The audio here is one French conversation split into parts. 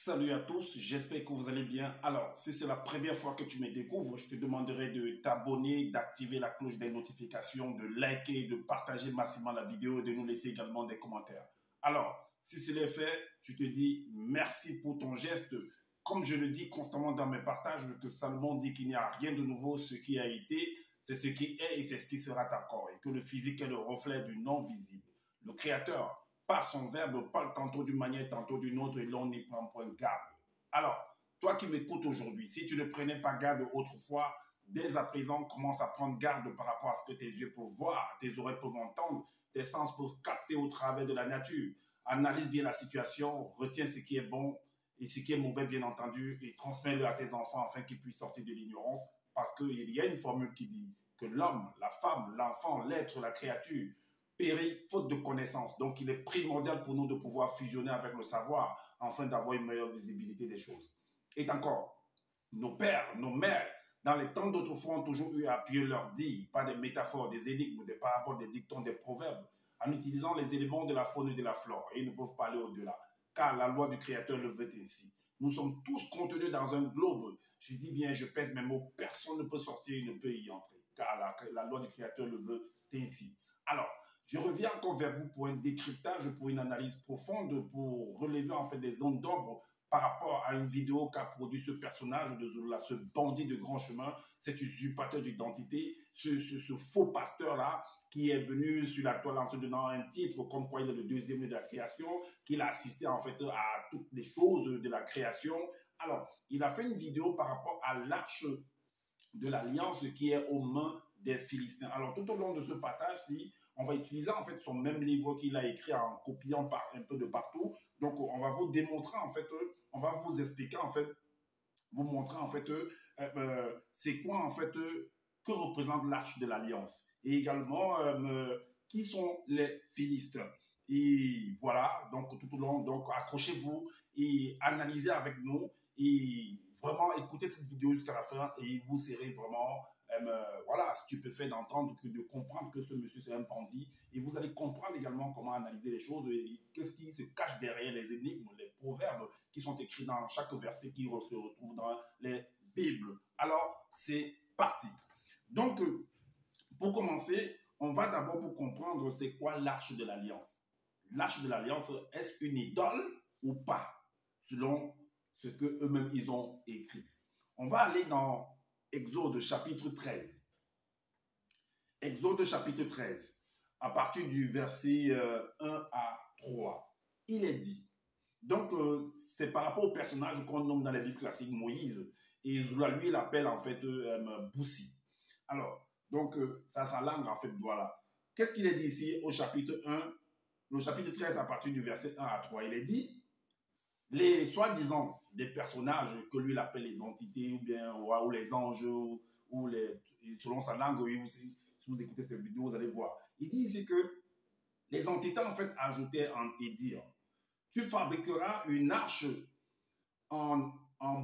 Salut à tous, j'espère que vous allez bien. Alors, si c'est la première fois que tu me découvres, je te demanderai de t'abonner, d'activer la cloche des notifications, de liker, de partager massivement la vidéo et de nous laisser également des commentaires. Alors, si cela est fait, je te dis merci pour ton geste. Comme je le dis constamment dans mes partages, que Salomon dit qu'il n'y a rien de nouveau, ce qui a été, c'est ce qui est et c'est ce qui sera encore. Et que le physique est le reflet du non visible. Le Créateur, par son verbe, parle tantôt d'une manière, tantôt d'une autre, et l'on n'y prend point garde. Alors, toi qui m'écoutes aujourd'hui, si tu ne prenais pas garde autrefois, dès à présent, commence à prendre garde par rapport à ce que tes yeux peuvent voir, tes oreilles peuvent entendre, tes sens peuvent capter au travers de la nature. Analyse bien la situation, retiens ce qui est bon et ce qui est mauvais, bien entendu, et transmets-le à tes enfants afin qu'ils puissent sortir de l'ignorance, parce qu'il y a une formule qui dit que l'homme, la femme, l'enfant, l'être, la créature, périt faute de connaissances. Donc, il est primordial pour nous de pouvoir fusionner avec le savoir afin d'avoir une meilleure visibilité des choses. Et encore, nos pères, nos mères, dans les temps d'autrefois, ont toujours eu à appuyer leurs dits, pas des métaphores, des énigmes, des paraboles, des dictons, des proverbes, en utilisant les éléments de la faune et de la flore. Et ils ne peuvent pas aller au-delà, car la loi du Créateur le veut ainsi. Nous sommes tous contenus dans un globe. Je dis bien, je pèse mes mots, personne ne peut sortir, il ne peut y entrer, car la loi du Créateur le veut ainsi. Alors, je reviens encore vers vous pour un décryptage, pour une analyse profonde, pour relever en fait des zones d'ombre par rapport à une vidéo qu'a produit ce personnage de Zola, ce bandit de grand chemin, cet usurpateur d'identité, ce faux pasteur-là qui est venu sur la toile en se donnant un titre comme quoi il est le deuxième de la création, qu'il a assisté en fait à toutes les choses de la création. Alors, il a fait une vidéo par rapport à l'arche de l'Alliance qui est aux mains des Philistins. Alors, tout au long de ce partage-ci, on va utiliser en fait son même livre qu'il a écrit en copiant un peu de partout. Donc, on va vous démontrer en fait, on va vous expliquer en fait, vous montrer en fait, c'est quoi en fait, que représente l'arche de l'Alliance. Et également, qui sont les Philistins. Et voilà, donc tout au long, donc accrochez-vous et analysez avec nous et vraiment écoutez cette vidéo jusqu'à la fin et vous serez vraiment voilà, stupéfait d'entendre, de comprendre que ce monsieur c'est un bandit et vous allez comprendre également comment analyser les choses et qu'est-ce qui se cache derrière les énigmes, les proverbes qui sont écrits dans chaque verset qui se retrouve dans les Bibles. Alors, c'est parti. Donc, pour commencer, on va d'abord pour comprendre c'est quoi l'arche de l'Alliance. L'arche de l'Alliance, est-ce une idole ou pas, selon ce qu'eux-mêmes ils ont écrit. On va aller dans Exode chapitre 13. Exode chapitre 13, à partir du verset 1 à 3. Il est dit, donc c'est par rapport au personnage qu'on nomme dans la vie classique Moïse, et Zoula, lui, il l'appelle en fait Boussi. Alors, donc ça, sa langue en fait, voilà. Qu'est-ce qu'il est dit ici au chapitre 1, le chapitre 13 à partir du verset 1 à 3, il est dit, les soi-disant des personnages que lui il appelle les entités ou bien ou les anges ou les, selon sa langue, oui, si vous écoutez cette vidéo, vous allez voir. Il dit ici que les entités en fait ajoutaient et dire, tu fabriqueras une arche en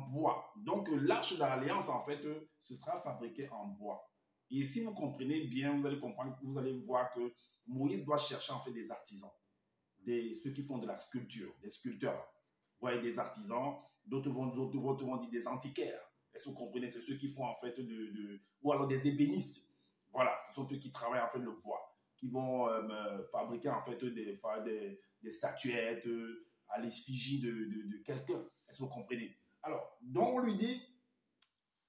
bois. Donc l'arche de l'alliance en fait, ce sera fabriqué en bois. Et si vous comprenez bien, vous allez comprendre, vous allez voir que Moïse doit chercher en fait des artisans, ceux qui font de la sculpture, des sculpteurs. Vous voyez des artisans, d'autres vont dire des antiquaires. Est-ce que vous comprenez? C'est ceux qui font en fait ou alors des ébénistes. Voilà, ce sont eux qui travaillent en fait le bois, qui vont fabriquer en fait des statuettes à l'effigie de quelqu'un. Est-ce que vous comprenez? Alors, donc on lui dit,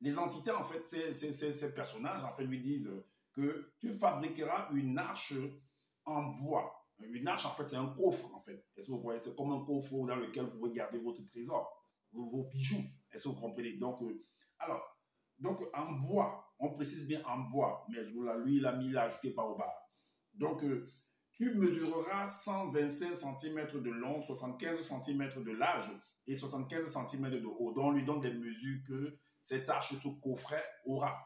les entités en fait, ces personnages en fait lui disent que tu fabriqueras une arche en bois. Une arche, en fait, c'est un coffre, en fait. Est-ce que vous voyez? C'est comme un coffre dans lequel vous pouvez garder votre trésor, vos bijoux. Est-ce que vous comprenez? Donc, donc, en bois, on précise bien en bois, mais lui, il a ajouté par au bas. Donc, tu mesureras 125 cm de long, 75 cm de large et 75 cm de haut. Donc, on lui donne les mesures que cette arche, ce coffret aura.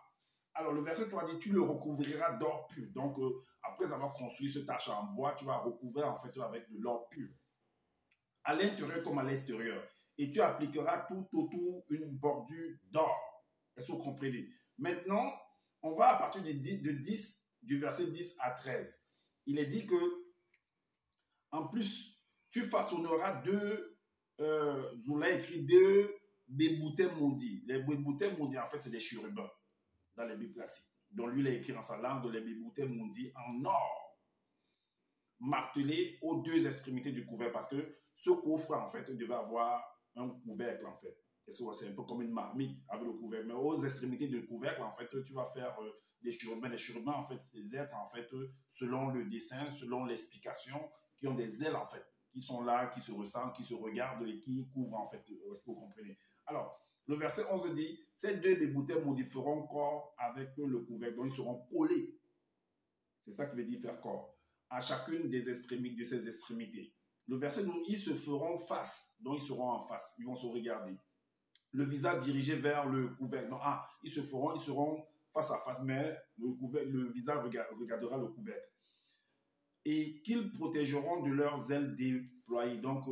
Alors, le verset 3 dit, tu le recouvriras d'or pur. Donc, après avoir construit cette arche en bois, tu vas recouvrir en fait avec de l'or pur, à l'intérieur comme à l'extérieur. Et tu appliqueras tout autour une bordure d'or. Est-ce que vous comprenez? Maintenant, on va à partir du verset 10 à 13. Il est dit que, en plus, tu façonneras deux Zoula écrit deux Bébouté Moudi. Les Bébouté Moudi, en fait, c'est des chérubins dans les Bibles classiques. Donc lui, il a écrit en sa langue les Bébouté Moudi en or, martelé aux deux extrémités du couvercle, parce que ce coffre, en fait, devait avoir un couvercle, en fait. C'est un peu comme une marmite avec le couvercle. Mais aux extrémités du couvercle, en fait, tu vas faire des chérubins. Les chérubins, en fait, c'est des êtres, en fait, selon le dessin, selon l'explication, qui ont des ailes, en fait, qui sont là, qui se ressentent, qui se regardent et qui couvrent, en fait. Est-ce que vous comprenez? Alors, le verset 11 dit, ces deux déboutés modifieront corps avec le couvercle, donc ils seront collés. C'est ça qui veut dire faire corps. À chacune des extrémités, de ces extrémités. Le verset nous, ils se feront face, donc ils seront en face, ils vont se regarder. Le visage dirigé vers le couvercle. Donc, ils seront face à face, mais le visage regardera le couvercle. Et qu'ils protégeront de leurs ailes déployées. Donc,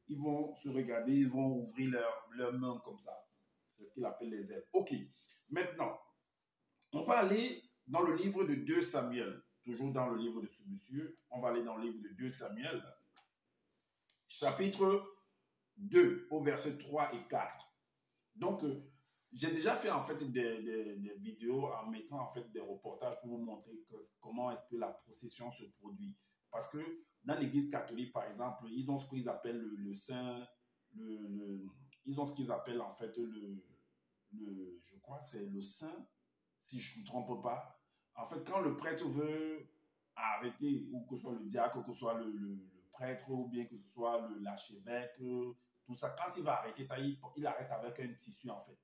ils vont se regarder, ils vont ouvrir leurs mains comme ça. C'est ce qu'il appelle les ailes. Ok. Maintenant, on va aller dans le livre de 2 Samuel. Toujours dans le livre de ce monsieur. On va aller dans le livre de 2 Samuel. Chapitre 2, au verset 3 et 4. Donc, j'ai déjà fait en fait des vidéos en mettant en fait des reportages pour vous montrer comment est-ce que la procession se produit. Parce que dans l'église catholique, par exemple, ils ont ce qu'ils appellent le saint, ils ont ce qu'ils appellent en fait je crois c'est le saint, si je ne me trompe pas. En fait, quand le prêtre veut arrêter, ou que ce soit le diacre, que ce soit le prêtre, ou bien que ce soit l'archevêque, tout ça, quand il va arrêter ça, il arrête avec un tissu en fait.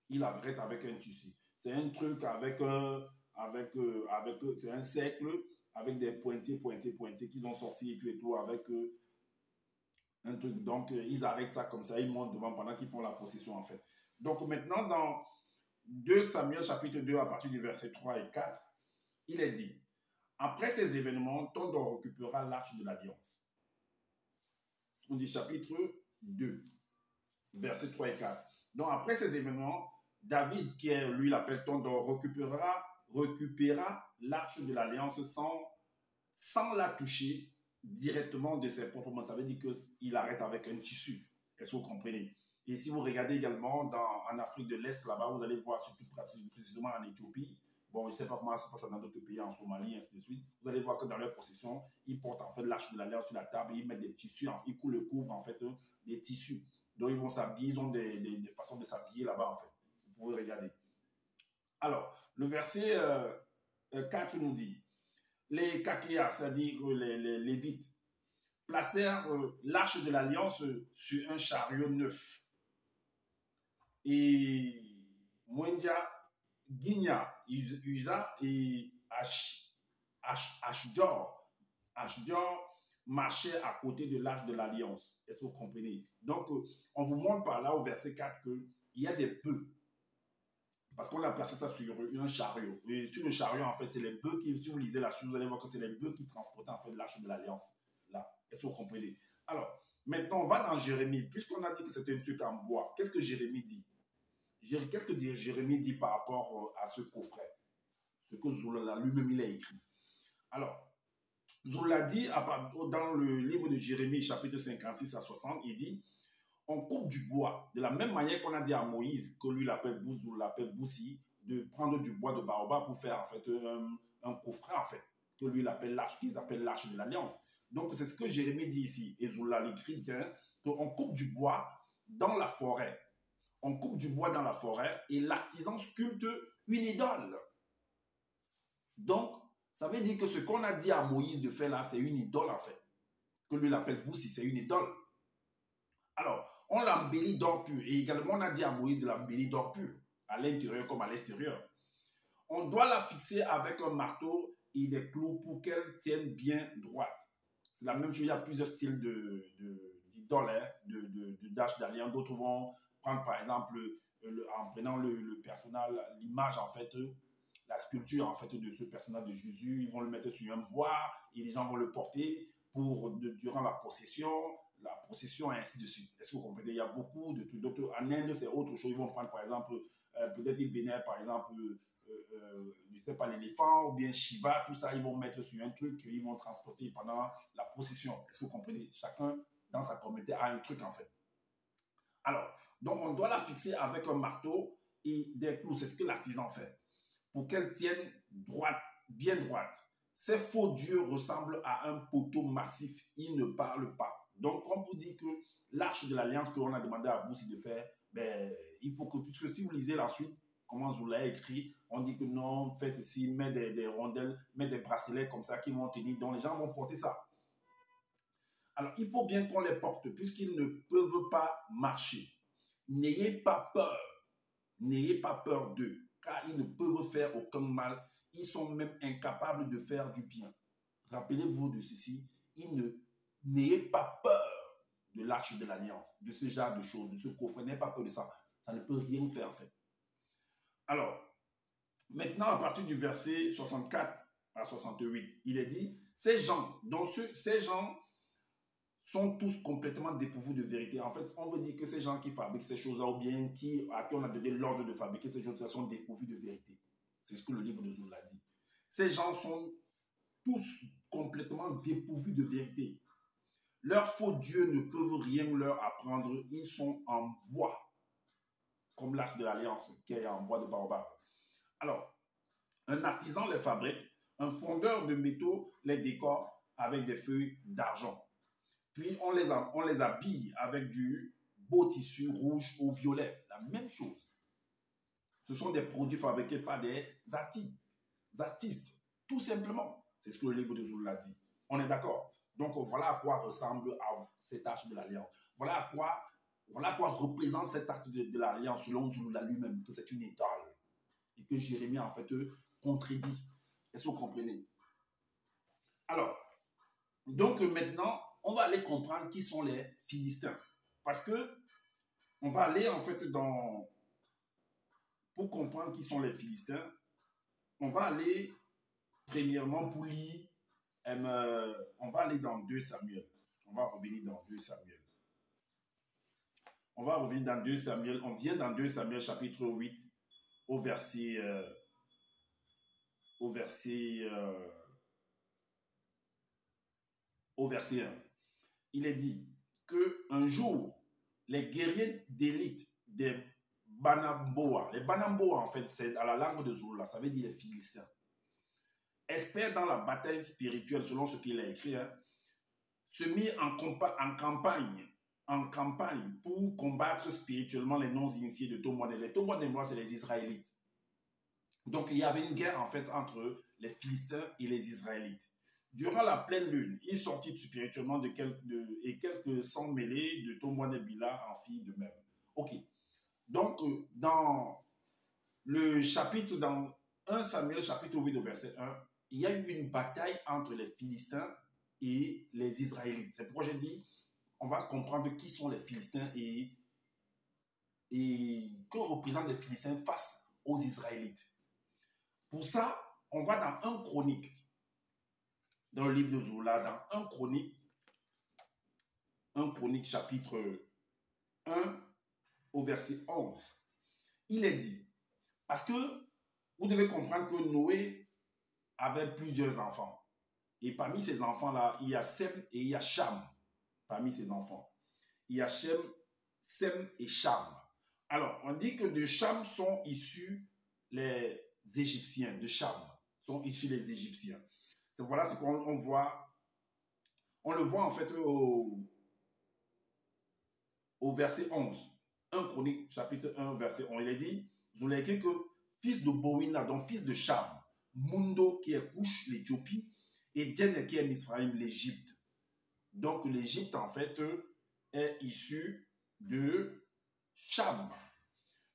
Il arrête avec un tissu. C'est un truc c'est un cercle avec des pointiers qu'ils ont sortis et tout avec un truc. Donc, ils arrêtent ça comme ça, ils montent devant pendant qu'ils font la procession en fait. Donc, maintenant, dans 2 Samuel chapitre 2, à partir du verset 3 et 4, il est dit, après ces événements, Tondor récupérera l'arche de l'alliance. On dit chapitre 2, verset 3 et 4. Donc, après ces événements, David, qui est, lui, l'appelle Tondor, récupéra l'arche de l'alliance sans la toucher directement de ses propres mains. Ça veut dire qu'il arrête avec un tissu. Est-ce que vous comprenez? Et si vous regardez également en Afrique de l'Est, là-bas, vous allez voir, surtout précisément en Éthiopie, bon, je ne sais pas comment ça se passe dans d'autres pays, en Somalie, ainsi de suite, vous allez voir que dans leur possession, ils portent en fait l'arche de l'alliance sur la table, et ils mettent des tissus, ils couvrent en fait des tissus. Donc ils vont s'habiller, ils ont des façons de s'habiller là-bas en fait. Vous pouvez regarder. Alors, le verset 4 nous dit, les Kakéas, c'est-à-dire les Lévites, placèrent l'arche de l'alliance sur un chariot neuf. Et Mwendia, Guigna, Uza et Ashdor marchaient à côté de l'arche de l'alliance. Est-ce que vous comprenez? Donc, on vous montre par là au verset 4 qu'il y a des bœufs. Parce qu'on a placé ça sur un chariot. Et sur le chariot, en fait, c'est les bœufs qui, si vous lisez là-dessus, vous allez voir que c'est les bœufs qui transportaient en fait l'arche de l'alliance. Là, est-ce que vous comprenez? Alors, maintenant, on va dans Jérémie. Puisqu'on a dit que c'était un truc en bois, qu'est-ce que Jérémie dit? Qu'est-ce que Jérémie dit par rapport à ce coffret? Ce que Zoula lui-même il a écrit. Alors, Zoula dit, dans le livre de Jérémie, chapitre 56 à 60, il dit, on coupe du bois, de la même manière qu'on a dit à Moïse, que lui l'appelle Boussi, de prendre du bois de baobab pour faire en fait un coffret en fait, que lui l'appelle l'arche, qu'ils appellent l'arche de l'alliance. Donc c'est ce que Jérémie dit ici, et Zoula l'écrit bien, qu'on coupe du bois dans la forêt. On coupe du bois dans la forêt et l'artisan sculpte une idole. Donc, ça veut dire que ce qu'on a dit à Moïse de faire là, c'est une idole en fait. Que lui l'appelle Boussi, c'est une idole. Alors, on l'embellit d'or pur. Et également, on a dit à Moïse de l'embellir d'or pur, à l'intérieur comme à l'extérieur. On doit la fixer avec un marteau et des clous pour qu'elle tienne bien droite. C'est la même chose, il y a plusieurs styles d'idoles, d'arches d'alliance. D'autres vont prendre par exemple, en prenant le personnage, l'image en fait, la sculpture en fait de ce personnage de Jésus, ils vont le mettre sur un bois et les gens vont le porter durant la procession, et ainsi de suite. Est-ce que vous comprenez? Il y a beaucoup de trucs. D'autres, en Inde, c'est autre chose. Ils vont prendre par exemple, peut-être ils vénèrent par exemple, je ne sais pas, l'éléphant ou bien Shiva, tout ça, ils vont mettre sur un truc qu'ils vont transporter pendant la procession. Est-ce que vous comprenez? Chacun dans sa communauté a un truc en fait. Alors, donc on doit la fixer avec un marteau et des clous. C'est ce que l'artisan fait. Pour qu'elle tienne droite, bien droite. Ces faux dieux ressemblent à un poteau massif. Ils ne parlent pas. Donc, on peut dire que l'arche de l'alliance que l'on a demandé à Boussi de faire, ben, il faut que, puisque si vous lisez la suite, comment vous l'avez écrit, on dit que non, fais ceci, mets des rondelles, mets des bracelets comme ça qui vont tenir, donc les gens vont porter ça. Alors, il faut bien qu'on les porte, puisqu'ils ne peuvent pas marcher. N'ayez pas peur. N'ayez pas peur d'eux, car ils ne peuvent faire aucun mal. Ils sont même incapables de faire du bien. Rappelez-vous de ceci. N'ayez pas peur de l'arche de l'alliance, de ce genre de choses, de ce coffre. N'ayez pas peur de ça. Ça ne peut rien faire, en fait. Alors, maintenant, à partir du verset 64 à 68, il est dit, ces gens sont tous complètement dépourvus de vérité. En fait, on veut dire que ces gens qui fabriquent ces choses-là, ou bien à qui on a donné l'ordre de fabriquer ces choses-là, sont dépourvus de vérité. C'est ce que le livre de Zola dit. Ces gens sont tous complètement dépourvus de vérité. Leurs faux dieux ne peuvent rien leur apprendre. Ils sont en bois, comme l'arche de l'alliance qui est en bois de baobab. Alors, un artisan les fabrique, un fondeur de métaux les décore avec des feuilles d'argent. Puis, on les habille avec du beau tissu rouge ou violet. La même chose. Ce sont des produits fabriqués par des artistes, tout simplement. C'est ce que le livre de Zola dit. On est d'accord? Donc, voilà à quoi ressemble cette arche de l'alliance. Voilà à quoi représente cette arche de l'alliance selon Zola lui-même, que c'est une étoile. Et que Jérémie, en fait, contredit. Est-ce que vous comprenez? Alors, donc maintenant, on va aller comprendre qui sont les Philistins. Parce que on va aller en fait pour comprendre qui sont les Philistins, on va aller premièrement pour lire, on va aller dans 2 Samuel. On va revenir dans 2 Samuel. On va revenir dans 2 Samuel. On vient dans 2 Samuel chapitre 8 au verset 1. Il est dit qu'un jour, les guerriers d'élite des Banamboa, les Banamboa en fait, c'est à la langue de Zola, ça veut dire les Philistins, experts dans la bataille spirituelle, selon ce qu'il a écrit, se mirent en campagne pour combattre spirituellement les non-initiés de Tomoine. Les Tomoine, c'est les Israélites. Donc, il y avait une guerre en fait entre les Philistins et les Israélites. Durant la pleine lune, ils sortirent spirituellement et quelques 100 mêlées de Tomoine et Bila en firent de même. Ok. Donc, dans 1 Samuel, chapitre 8, verset 1, il y a eu une bataille entre les Philistins et les Israélites. C'est pourquoi j'ai dit, on va comprendre qui sont les Philistins et que représentent les Philistins face aux Israélites. Pour ça, on va dans 1 Chronique, dans le livre de Zola, dans 1 Chronique chapitre 1 au verset 11. Il est dit, parce que vous devez comprendre que Noé avait plusieurs enfants. Et parmi ces enfants-là, il y a Sem et il y a Cham. Parmi ces enfants, il y a Sem et Cham. Alors, on dit que de Cham sont issus les Égyptiens. De Cham sont issus les Égyptiens. Voilà ce qu'on voit. On le voit en fait au verset 11. 1 Chronique, chapitre 1, verset 11. Il est dit, vous l'avez écrit que fils de Boïna, donc fils de Cham, Mundo qui est Couche, l'Éthiopie, et Djen qui est Misraïm, l'Égypte. Donc l'Égypte en fait est issue de Cham.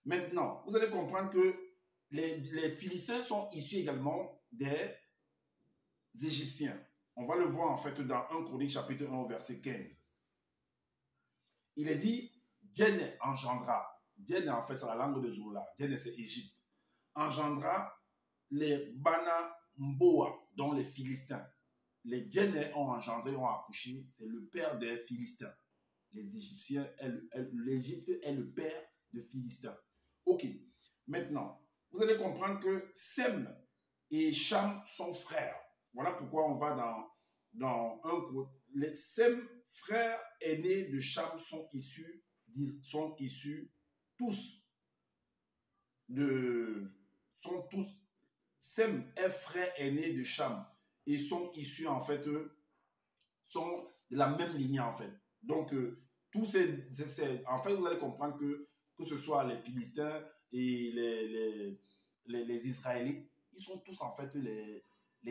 Maintenant, vous allez comprendre que les Philistins sont issus également des Égyptiens. On va le voir en fait dans 1 Chronique chapitre 1 verset 15. Il est dit, Djen engendra, Djen en fait c'est la langue de Zola, Djen c'est Égypte, engendra les Banamboa, dont les Philistins. Les Djenais ont engendré, ont accouché, c'est le père des Philistins. Les Égyptiens, l'Égypte est le père de Philistins. Ok, maintenant, vous allez comprendre que Sem et Cham sont frères. Voilà pourquoi on va dans un coup. Sem frères aînés de Cham sont issus tous Sem est frère aîné de Cham et sont issus en fait, sont de la même lignée en fait. Donc, en fait, vous allez comprendre que ce soit les Philistins et les Israélites, ils sont tous en fait les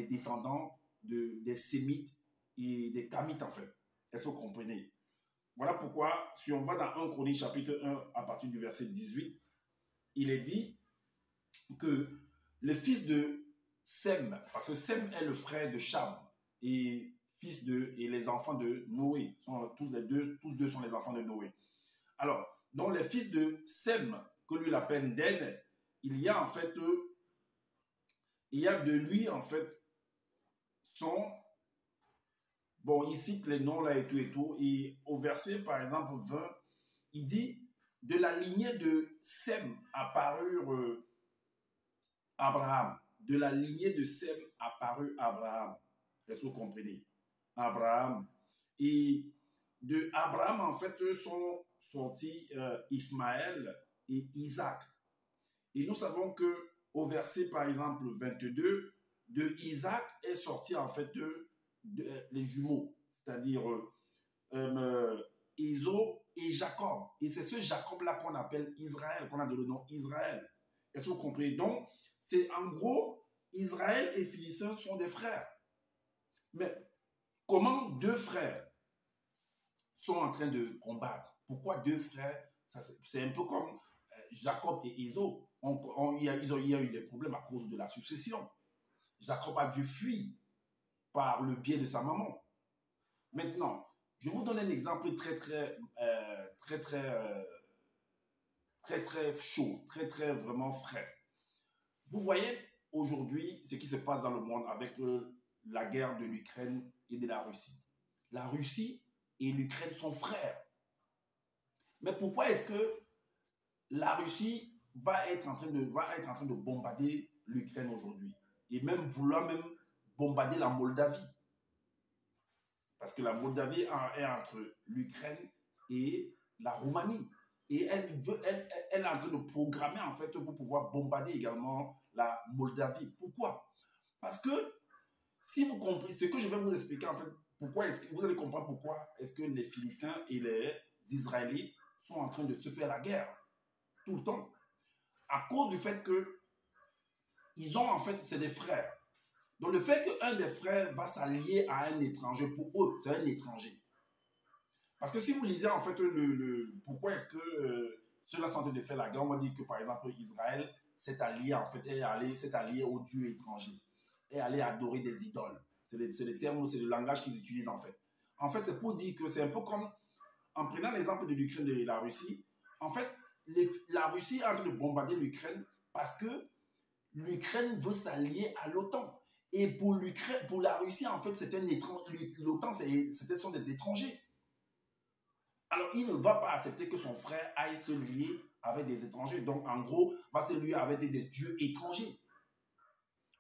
descendants des Sémites et des Camites en fait. Est-ce que vous comprenez? Voilà pourquoi, si on va dans 1 Chronique chapitre 1 à partir du verset 18, il est dit que le fils de Sem, parce que Sem est le frère de Cham, et les enfants de Noé, tous deux sont les enfants de Noé. Alors, dans les fils de Sem, que lui l'appelle Den, il y a de lui en fait bon, il cite les noms là et tout, et au verset par exemple 20, il dit de la lignée de Sem apparurent Abraham. De la lignée de Sem apparut Abraham. Est-ce que vous comprenez? Abraham. Et de Abraham, en fait, sont sortis Ismaël et Isaac. Et nous savons que au verset, par exemple, 22, de Isaac est sorti, en fait, les jumeaux, c'est-à-dire Ésaü et Jacob. Et c'est ce Jacob-là qu'on appelle Israël, qu'on a donné le nom Israël. Est-ce que vous comprenez? Donc, c'est en gros, Israël et Philistins sont des frères. Mais comment deux frères sont en train de combattre? Pourquoi deux frères? C'est un peu comme Jacob et Ésaü. Il y a eu des problèmes à cause de la succession. Jacob a dû fuir par le biais de sa maman. Maintenant, je vous donne un exemple très chaud, très vraiment frais. Vous voyez aujourd'hui ce qui se passe dans le monde avec la guerre de l'Ukraine et de la Russie. La Russie et l'Ukraine sont frères. Mais pourquoi est-ce que la Russie va être en train de bombarder l'Ukraine aujourd'hui et même vouloir bombarder la Moldavie? Parce que la Moldavie est entre l'Ukraine et la Roumanie. Et elle est en train de programmer en fait pour pouvoir bombarder également la Moldavie. Pourquoi? Parce que si vous comprenez ce que je vais vous expliquer en fait, vous allez comprendre pourquoi est-ce que les Philistins et les Israélites sont en train de se faire la guerre tout le temps. À cause du fait que ils ont en fait, c'est des frères. Donc le fait qu'un des frères va s'allier à un étranger, pour eux, c'est un étranger. Parce que si vous lisez en fait pourquoi est-ce que ceux-là sont en train de faire la guerre, on va dire que par exemple Israël s'est allié en fait, s'est allié aux dieux étrangers, est allé adorer des idoles. C'est les termes, c'est le langage qu'ils utilisent en fait. En fait, c'est pour dire que c'est un peu comme, en prenant l'exemple de l'Ukraine et de la Russie, en fait, la Russie est en train de bombarder l'Ukraine parce que l'Ukraine veut s'allier à l'OTAN. Et pour la Russie, en fait, l'OTAN, ce sont des étrangers. Alors, il ne va pas accepter que son frère aille se lier avec des étrangers. Donc, en gros, va se lier avec des dieux étrangers.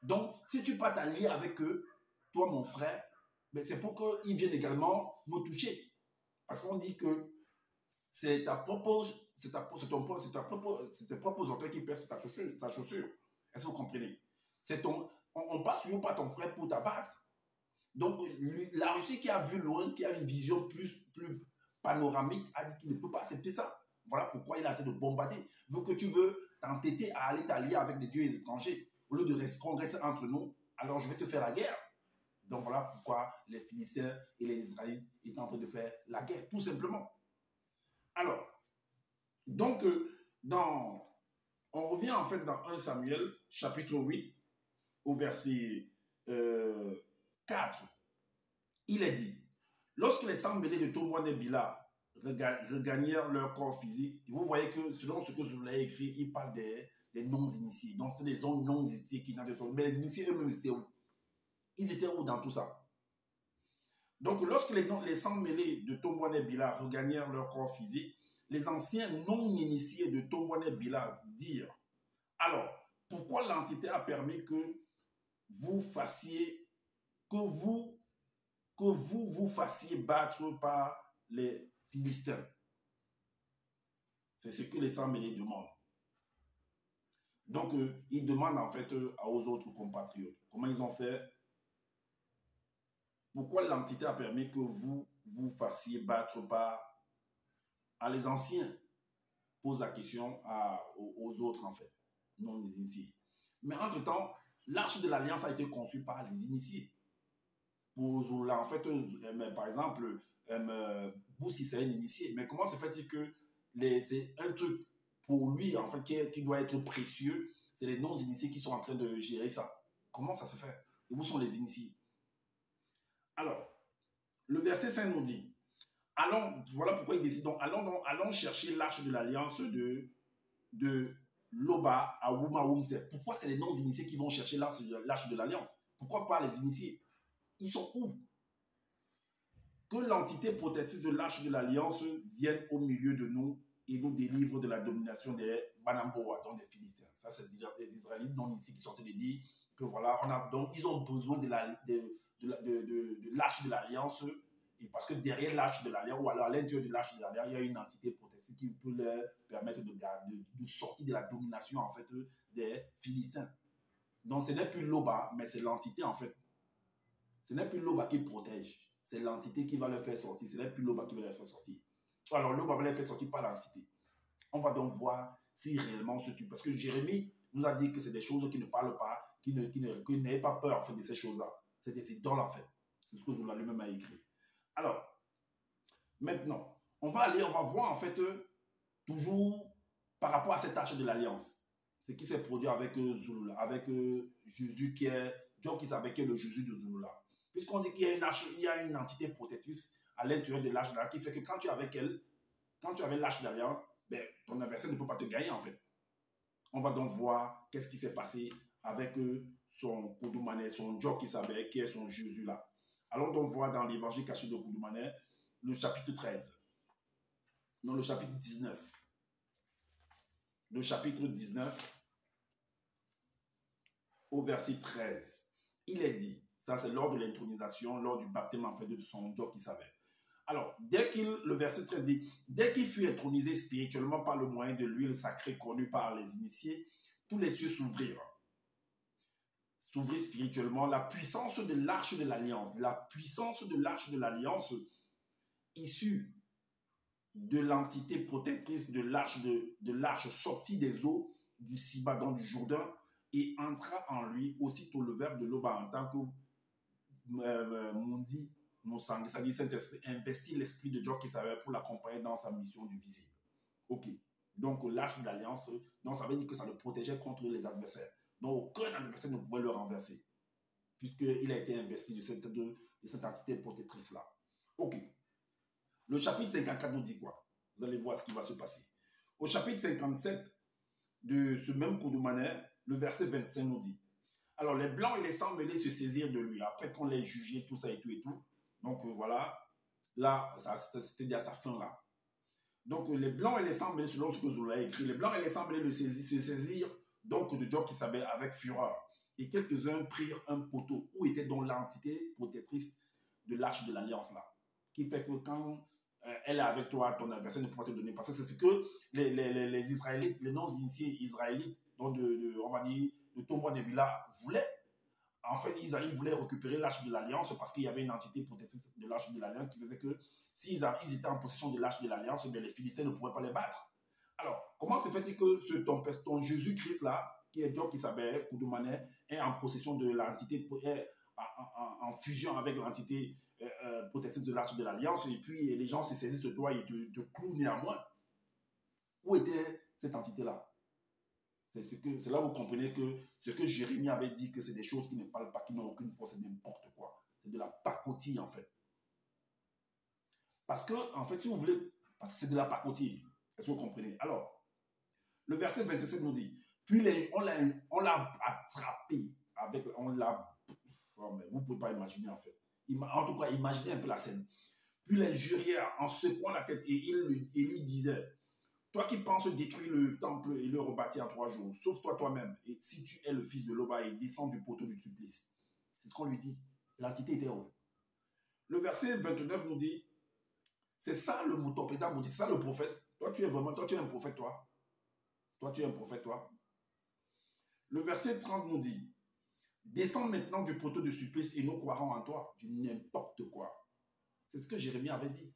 Donc, si tu pas t'allier avec eux, toi, mon frère, ben c'est pour qu'ils viennent également me toucher. Parce qu'on dit que c'est tes propres orteils qui percent ta chaussure. Est-ce que vous comprenez? On passe toujours par ton frère pour t'abattre. Donc, la Russie qui a vu loin, qui a une vision plus panoramique, a dit qu'il ne peut pas accepter ça. Voilà pourquoi il a été de bombarder. Vu que tu veux t'entêter à aller t'allier avec des dieux étrangers, au lieu de qu'on reste entre nous, alors je vais te faire la guerre. Donc voilà pourquoi les Philistins et les Israélites étaient en train de faire la guerre, tout simplement. Alors, donc, on revient en fait dans 1 Samuel, chapitre 8, au verset 4. Il est dit, lorsque les sangs mêlés de Tombouan et Bila regagnèrent leur corps physique, vous voyez que selon ce que je vous l'ai écrit, il parle des non-initiés. Donc, c'est des zones non-initiés qui n'ont pas. Mais les initiés eux-mêmes, c'était où? Ils étaient où dans tout ça? Donc, lorsque les sangs mêlés de Tombouan et Bila regagnèrent leur corps physique, les anciens non-initiés de Tombouan et Bila dirent, alors, pourquoi l'entité a permis que vous que vous vous fassiez battre par les Philistins. C'est ce que les 100 mêlés demandent. Donc, ils demandent en fait aux autres compatriotes. Comment ils ont fait? Pourquoi l'entité a permis que vous vous fassiez battre par les anciens? Pose la question aux autres en fait, non initiés. Mais entre-temps, l'arche de l'Alliance a été conçue par les initiés. Pour Zola, en fait, par exemple, Boussi, c'est un initié. Mais comment se fait-il que c'est un truc pour lui, en fait, qui doit être précieux, c'est les non-initiés qui sont en train de gérer ça? Comment ça se fait? Et où sont les initiés? Alors, le verset 5 nous dit, allons, voilà pourquoi il décide, donc, allons chercher l'arche de l'Alliance de Loba à Wuma Wumse. Pourquoi c'est les non-initiés qui vont chercher l'arche de l'Alliance? Pourquoi pas les initiés? Ils sont où? Que l'entité protectrice de l'arche de l'Alliance vienne au milieu de nous et nous délivre de la domination des Banamboa, donc des Philistins. Ça, c'est les Israélites non ici qui sont en train de dire que voilà, donc ils ont besoin de l'arche de l'Alliance, et parce que derrière l'arche de l'Alliance, ou alors à l'intérieur de l'arche de l'Alliance, il y a une entité protectrice qui peut leur permettre de sortir de la domination en fait des Philistins. Donc ce n'est plus Loba, mais c'est l'entité en fait. Ce n'est plus Loba qui protège. C'est l'entité qui va le faire sortir. Ce n'est plus Loba qui va le faire sortir. Alors, Loba va le faire sortir par l'entité. On va donc voir si réellement ce truc. Parce que Jérémie nous a dit que c'est des choses qui ne parlent pas, qui n'aient pas peur en fait, de ces choses-là. C'est des idoles en fait. C'est ce que Zola lui-même a écrit. Alors, maintenant, on va voir en fait, toujours par rapport à cette arche de l'Alliance. Ce qui s'est produit avec Zulula, avec Jésus qui est, Dieu qui savait qui est le Jésus de Zulula. Puisqu'on dit qu'il y a une entité protectrice à l'intérieur de l'arche d'alliance qui fait que quand tu es avec elle, quand tu avais l'arche d'alliance, ben, ton adversaire ne peut pas te gagner en fait. On va donc voir qu'est-ce qui s'est passé avec son Koudoumane, son Dieu qui savait qui est son Jésus là. Allons donc voir dans l'évangile caché de Koudoumane, le chapitre 13. Non, le chapitre 19. Le chapitre 19 au verset 13. Il est dit, ça c'est lors de l'intronisation, lors du baptême en fait de son Dieu qui savait. Alors, le verset 13 dit, dès qu'il fut intronisé spirituellement par le moyen de l'huile sacrée connue par les initiés, tous les cieux s'ouvrirent. S'ouvrir spirituellement, la puissance de l'arche de l'Alliance, issue de l'entité protectrice de l'arche sortie des eaux du Sibadon du Jourdain, et entra en lui aussitôt le verbe de Loba en tant que Mundi, c'est-à-dire Saint-Esprit, investit l'esprit de Dieu qui savait pour l'accompagner dans sa mission du visible. Ok. Donc l'arche de l'Alliance, donc ça veut dire que ça le protégeait contre les adversaires. Donc aucun adversaire ne pouvait le renverser, puisqu'il a été investi de cette entité protectrice-là. Ok. Le chapitre 54 nous dit quoi? Vous allez voir ce qui va se passer. Au chapitre 57 de ce même Koudoumane, le verset 25 nous dit, alors les blancs et les sangs mêlés se saisirent de lui, après qu'on l'ait jugé, tout ça et tout et tout. Donc voilà, là, c'était déjà sa fin là. Donc les blancs et les sangs mêlés, selon ce que Zola a écrit, les blancs et les sangs mêlés se saisirent donc de Dieu qui savait avec fureur. Et quelques-uns prirent un poteau où était donc l'entité protectrice de l'arche de l'Alliance là, qui fait que quand elle est avec toi, ton adversaire ne pourra te donner. Parce que c'est ce que les Israélites, les non-initiés israélites, donc on va dire, de Tombouan Nebila voulaient. En fait, ils voulaient récupérer l'arche de l'Alliance parce qu'il y avait une entité protectrice de l'arche de l'Alliance qui faisait que s'ils étaient en possession de l'arche de l'Alliance, les Philistins ne pouvaient pas les battre. Alors, comment se fait-il que ton Jésus-Christ là, qui est Dieu qui s'appelle Koudoumane, est en possession de l'entité, est en fusion avec l'entité protectrice de l'arche de l'Alliance, et puis les gens se saisissent de toi et te clouent néanmoins? Où était cette entité-là? C'est là où vous comprenez que ce que Jérémie avait dit, que c'est des choses qui ne parlent pas, qui n'ont aucune force, c'est n'importe quoi. C'est de la pacotille, en fait. Parce que, en fait, si vous voulez, parce que c'est de la pacotille. Est-ce que vous comprenez? Alors, le verset 27 nous dit, puis on l'a attrapé, on l'a... Oh, mais vous ne pouvez pas imaginer, en fait. En tout cas, imaginez un peu la scène. Puis les injurièrent en secouant la tête et il lui disait, toi qui penses détruire le temple et le rebâtir en 3 jours, sauve-toi toi-même. Et si tu es le fils de Loba et descends du poteau du supplice. C'est ce qu'on lui dit. L'entité était où? Le verset 29 nous dit, c'est ça le motopéda, nous dit, ça le prophète. Toi, tu es un prophète, toi. Toi, tu es un prophète, toi. Le verset 30 nous dit, descends maintenant du poteau de supplice et nous croirons en toi. Du n'importe quoi. C'est ce que Jérémie avait dit.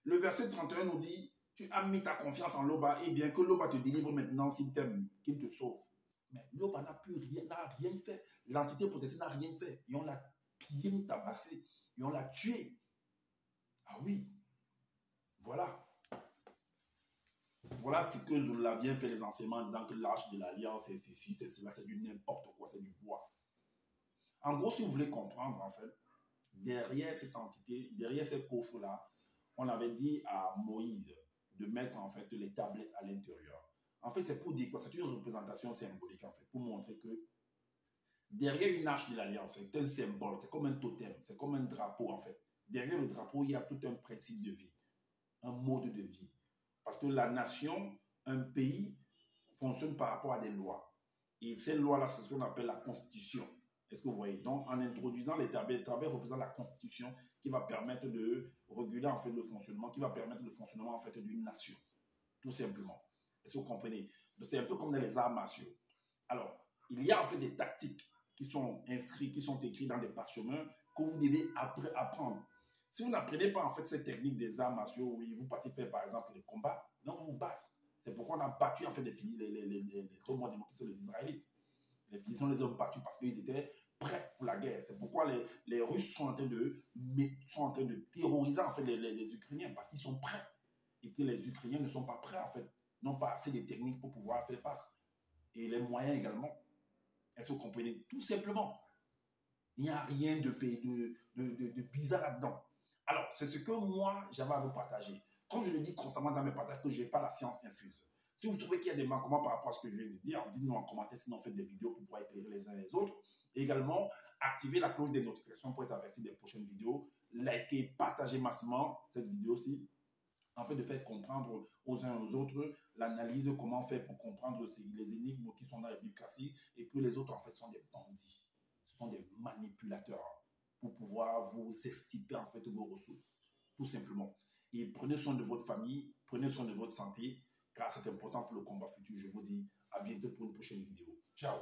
Le verset 31 nous dit, tu as mis ta confiance en Loba, et bien que Loba te délivre maintenant s'il t'aime, qu'il te sauve. Mais Loba n'a rien fait. L'entité protestée n'a rien fait. Et on l'a bien tabassé. Et on l'a tué. Ah oui. Voilà. Voilà ce que Zola vient fait les enseignements en disant que l'arche de l'alliance, c'est ceci, c'est cela, c'est du n'importe quoi, c'est du bois. En gros, si vous voulez comprendre, en fait, derrière cette entité, derrière ces coffres-là, on avait dit à Moïse de mettre en fait les tablettes à l'intérieur. En fait, c'est pour dire quoi? C'est une représentation symbolique, en fait, pour montrer que derrière une arche de l'alliance, c'est un symbole, c'est comme un totem, c'est comme un drapeau, en fait. Derrière le drapeau, il y a tout un principe de vie, un mode de vie. Parce que la nation, un pays, fonctionne par rapport à des lois. Et ces lois-là, c'est ce qu'on appelle la constitution. Est-ce que vous voyez? Donc, en introduisant les tablettes représente la constitution qui va permettre de réguler en fait le fonctionnement, qui va permettre le fonctionnement en fait d'une nation. Tout simplement. Est-ce que vous comprenez? Donc, c'est un peu comme dans les arts martiaux. Alors, il y a en fait des tactiques qui sont inscrites, qui sont écrites dans des parchemins que vous devez apprendre. Si vous n'apprenez pas en fait cette technique des arts martiaux, oui, vous partez faire par exemple les combats, non, vous vous battre. C'est pourquoi on a battu en fait les Israélites. Les Philistins les ont battus parce qu'ils étaient prêts pour la guerre. C'est pourquoi les Russes sont en train de terroriser en fait les Ukrainiens parce qu'ils sont prêts et que les Ukrainiens ne sont pas prêts en fait, n'ont pas assez de techniques pour pouvoir faire face et les moyens également. Est-ce que vous comprenez? Tout simplement. Il n'y a rien de bizarre là-dedans. Alors, c'est ce que moi, j'avais à vous partager. Comme je le dis constamment dans mes partages, que je n'ai pas la science infuse. Si vous trouvez qu'il y a des manquements par rapport à ce que je viens de dire, dites-nous en commentaire, sinon faites des vidéos pour pouvoir éclairer les uns les autres. Et également, activez la cloche des notifications pour être averti des prochaines vidéos. Likez, partagez massivement cette vidéo-ci, en fait de faire comprendre aux uns aux autres l'analyse de comment faire pour comprendre les énigmes qui sont dans les Bibles classiques et que les autres en fait sont des bandits. Ce sont des manipulateurs pour pouvoir vous extirper en fait vos ressources, tout simplement. Et prenez soin de votre famille, prenez soin de votre santé, car c'est important pour le combat futur. Je vous dis à bientôt pour une prochaine vidéo. Ciao.